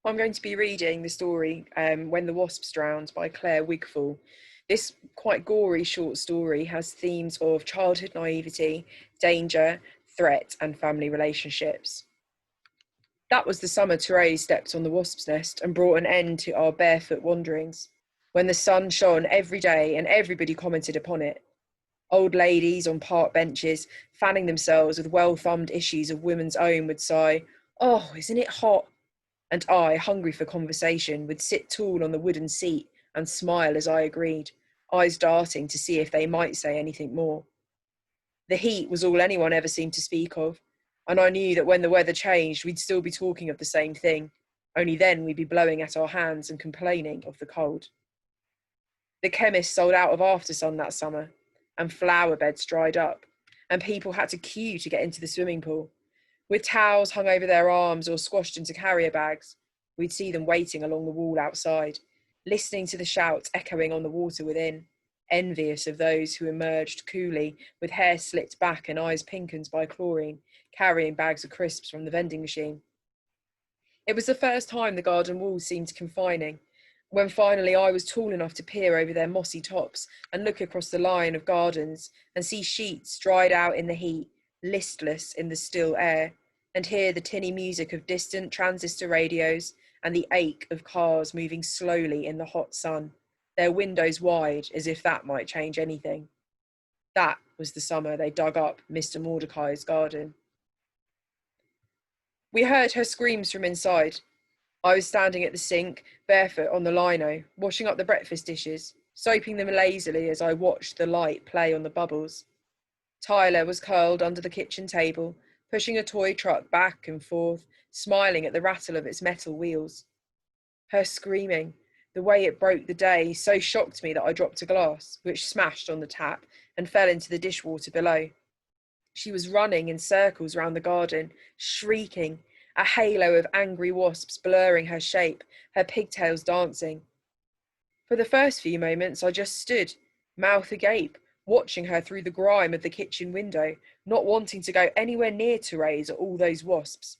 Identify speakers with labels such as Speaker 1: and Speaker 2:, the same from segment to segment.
Speaker 1: I'm going to be reading the story When the Wasps Drowned by Clare Wigfall. This quite gory short story has themes of childhood naivety, danger, threat, and family relationships. That was the summer Therese stepped on the wasp's nest and brought an end to our barefoot wanderings, when the sun shone every day and everybody commented upon it. Old ladies on park benches, fanning themselves with well-thumbed issues of Women's Own, would sigh, "Oh, isn't it hot?" And I, hungry for conversation, would sit tall on the wooden seat and smile as I agreed, eyes darting to see if they might say anything more. The heat was all anyone ever seemed to speak of, and I knew that when the weather changed, we'd still be talking of the same thing, only then we'd be blowing at our hands and complaining of the cold. The chemist sold out of Aftersun that summer, and flower beds dried up, and people had to queue to get into the swimming pool. With towels hung over their arms or squashed into carrier bags, we'd see them waiting along the wall outside, listening to the shouts echoing on the water within, envious of those who emerged coolly with hair slicked back and eyes pinkened by chlorine, carrying bags of crisps from the vending machine. It was the first time the garden walls seemed confining, when finally I was tall enough to peer over their mossy tops and look across the line of gardens and see sheets dried out in the heat, listless in the still air, and hear the tinny music of distant transistor radios and the ache of cars moving slowly in the hot sun, their windows wide as if that might change anything. That was the summer they dug up Mr. Mordecai's garden. We heard her screams from inside. I was standing at the sink, barefoot on the lino, washing up the breakfast dishes, soaping them lazily as I watched the light play on the bubbles. Tyler was curled under the kitchen table, pushing a toy truck back and forth, smiling at the rattle of its metal wheels. Her screaming, the way it broke the day, so shocked me that I dropped a glass, which smashed on the tap and fell into the dishwater below. She was running in circles round the garden, shrieking, a halo of angry wasps blurring her shape, her pigtails dancing. For the first few moments, I just stood, mouth agape, watching her through the grime of the kitchen window, not wanting to go anywhere near Therese or all those wasps.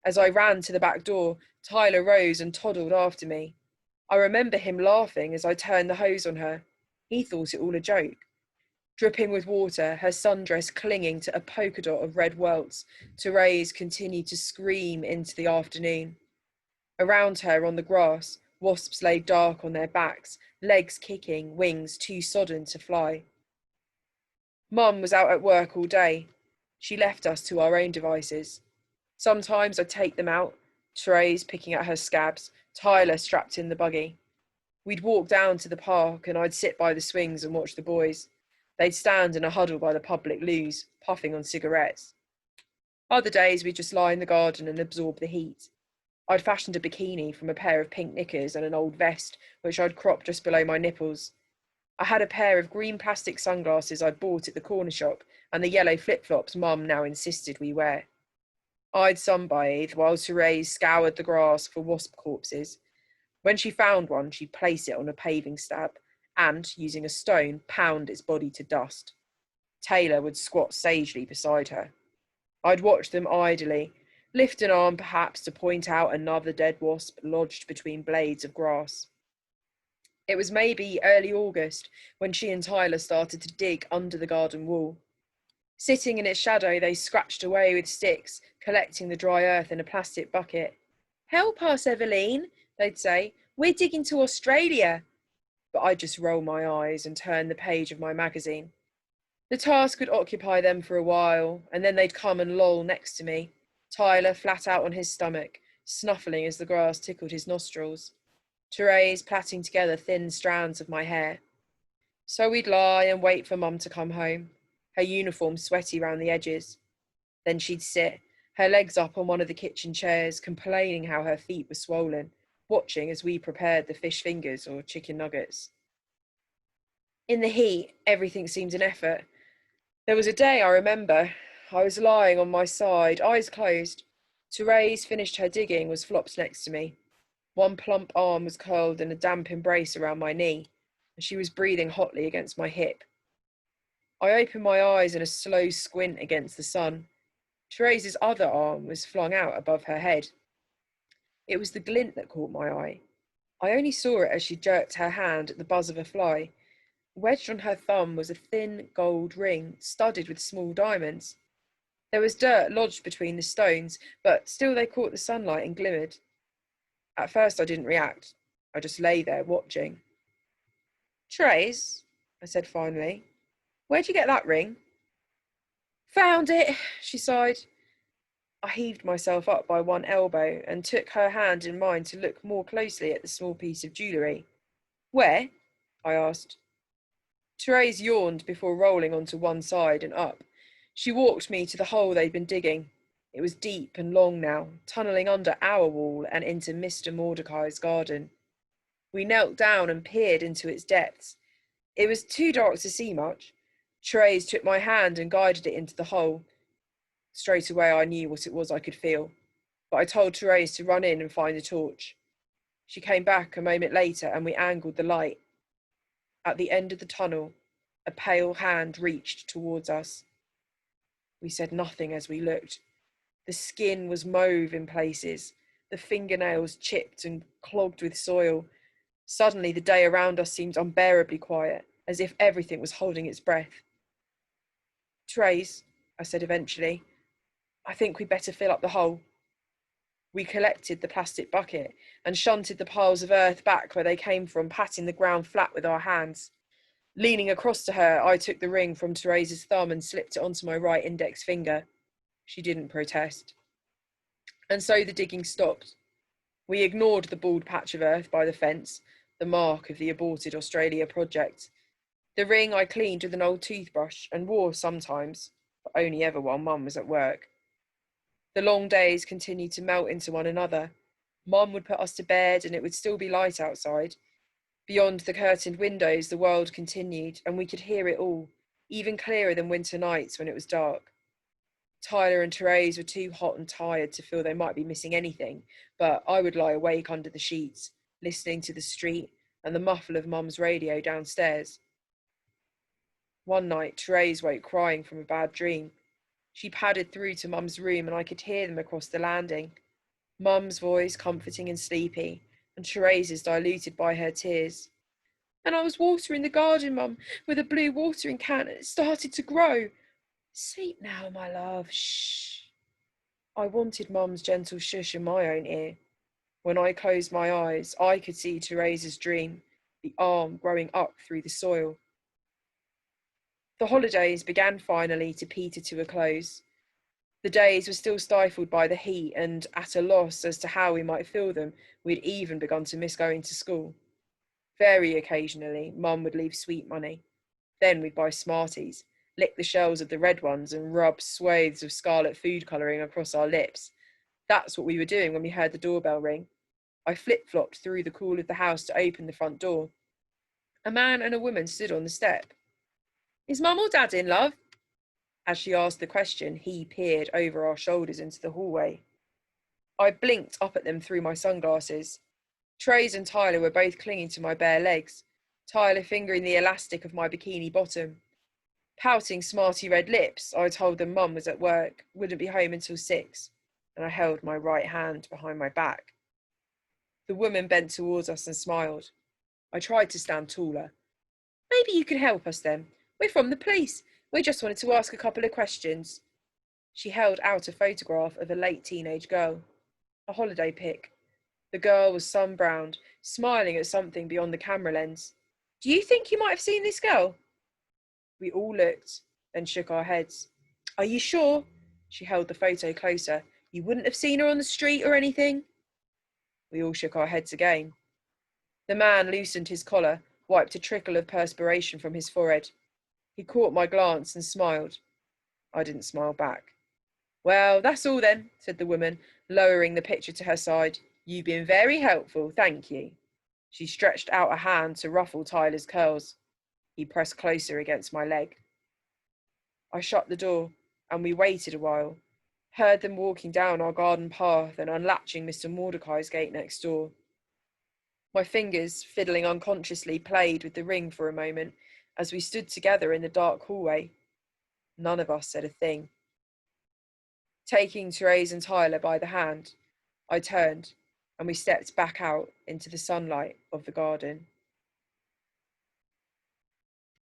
Speaker 1: As I ran to the back door, Tyler rose and toddled after me. I remember him laughing as I turned the hose on her. He thought it all a joke. Dripping with water, her sundress clinging to a polka dot of red welts, Therese continued to scream into the afternoon. Around her on the grass, wasps lay dark on their backs, legs kicking, wings too sodden to fly. Mum was out at work all day. She left us to our own devices. Sometimes I'd take them out, Therese picking at her scabs, Tyler strapped in the buggy. We'd walk down to the park and I'd sit by the swings and watch the boys. They'd stand in a huddle by the public loos, puffing on cigarettes. Other days we'd just lie in the garden and absorb the heat. I'd fashioned a bikini from a pair of pink knickers and an old vest, which I'd cropped just below my nipples. I had a pair of green plastic sunglasses I'd bought at the corner shop and the yellow flip-flops Mum now insisted we wear. I'd sunbathe while Therese scoured the grass for wasp corpses. When she found one, she'd place it on a paving stab and, using a stone, pound its body to dust. Taylor would squat sagely beside her. I'd watch them idly, lift an arm perhaps to point out another dead wasp lodged between blades of grass. It was maybe early August when she and Tyler started to dig under the garden wall. Sitting in its shadow, they scratched away with sticks, collecting the dry earth in a plastic bucket. "Help us, Eveline," they'd say. "We're digging to Australia." But I'd just roll my eyes and turn the page of my magazine. The task would occupy them for a while, and then they'd come and loll next to me, Tyler flat out on his stomach, snuffling as the grass tickled his nostrils, Therese plaiting together thin strands of my hair. So we'd lie and wait for Mum to come home, her uniform sweaty round the edges. Then she'd sit, her legs up on one of the kitchen chairs, complaining how her feet were swollen, watching as we prepared the fish fingers or chicken nuggets. In the heat, everything seemed an effort. There was a day I remember. I was lying on my side, eyes closed. Therese, finished her digging, was flopped next to me. One plump arm was curled in a damp embrace around my knee, and she was breathing hotly against my hip. I opened my eyes in a slow squint against the sun. Therese's other arm was flung out above her head. It was the glint that caught my eye. I only saw it as she jerked her hand at the buzz of a fly. Wedged on her thumb was a thin gold ring studded with small diamonds. There was dirt lodged between the stones, but still they caught the sunlight and glimmered. At first I didn't react. I just lay there watching. "Trace," I said finally, "where'd you get that ring?" "Found it," she sighed. I heaved myself up by one elbow and took her hand in mine to look more closely at the small piece of jewellery. "Where?" I asked. Therese yawned before rolling onto one side and up. She walked me to the hole they'd been digging. It was deep and long now, tunnelling under our wall and into Mr. Mordecai's garden. We knelt down and peered into its depths. It was too dark to see much. Therese took my hand and guided it into the hole. Straight away I knew what it was I could feel, but I told Therese to run in and find a torch. She came back a moment later and we angled the light. At the end of the tunnel, a pale hand reached towards us. We said nothing as we looked. The skin was mauve in places, the fingernails chipped and clogged with soil. Suddenly the day around us seemed unbearably quiet, as if everything was holding its breath. "Therese," I said eventually, "I think we'd better fill up the hole." We collected the plastic bucket and shunted the piles of earth back where they came from, patting the ground flat with our hands. Leaning across to her, I took the ring from Therese's thumb and slipped it onto my right index finger. She didn't protest. And so the digging stopped. We ignored the bald patch of earth by the fence, the mark of the aborted Australia project. The ring I cleaned with an old toothbrush and wore sometimes, but only ever while Mum was at work. The long days continued to melt into one another. Mum would put us to bed and it would still be light outside. Beyond the curtained windows, the world continued, and we could hear it all, even clearer than winter nights when it was dark. Tyler and Therese were too hot and tired to feel they might be missing anything, but I would lie awake under the sheets, listening to the street and the muffle of Mum's radio downstairs. One night, Therese woke crying from a bad dream. She padded through to Mum's room and I could hear them across the landing. Mum's voice comforting and sleepy, and Therese's diluted by her tears. "And I was watering the garden, Mum, with a blue watering can, and it started to grow. Sleep now, my love, shh." I wanted Mum's gentle shush in my own ear. When I closed my eyes, I could see Therese's dream, the arm growing up through the soil. The holidays began finally to peter to a close. The days were still stifled by the heat, and at a loss as to how we might fill them, we'd even begun to miss going to school. Very occasionally, Mum would leave sweet money. Then we'd buy Smarties, lick the shells of the red ones, and rub swathes of scarlet food colouring across our lips. That's what we were doing when we heard the doorbell ring. I flip-flopped through the cool of the house to open the front door. A man and a woman stood on the step. "Is Mum or Dad in, love?" As she asked the question, he peered over our shoulders into the hallway. I blinked up at them through my sunglasses. Therese and Tyler were both clinging to my bare legs, Tyler fingering the elastic of my bikini bottom. Pouting smarty red lips, I told them Mum was at work, wouldn't be home until 6, and I held my right hand behind my back. The woman bent towards us and smiled. I tried to stand taller. "Maybe you could help us then. We're from the police. We just wanted to ask a couple of questions." She held out a photograph of a late teenage girl. A holiday pic. The girl was sun-browned, smiling at something beyond the camera lens. "Do you think you might have seen this girl?" We all looked, then shook our heads. "Are you sure?" She held the photo closer. "You wouldn't have seen her on the street or anything?" We all shook our heads again. The man loosened his collar, wiped a trickle of perspiration from his forehead. He caught my glance and smiled. I didn't smile back. "Well, that's all then," said the woman, lowering the picture to her side. "You've been very helpful, thank you." She stretched out a hand to ruffle Tyler's curls. He pressed closer against my leg. I shut the door, and we waited a while, heard them walking down our garden path and unlatching Mr. Mordecai's gate next door. My fingers, fiddling unconsciously, played with the ring for a moment as we stood together in the dark hallway. None of us said a thing. Taking Therese and Tyler by the hand, I turned. and we stepped back out into the sunlight of the garden.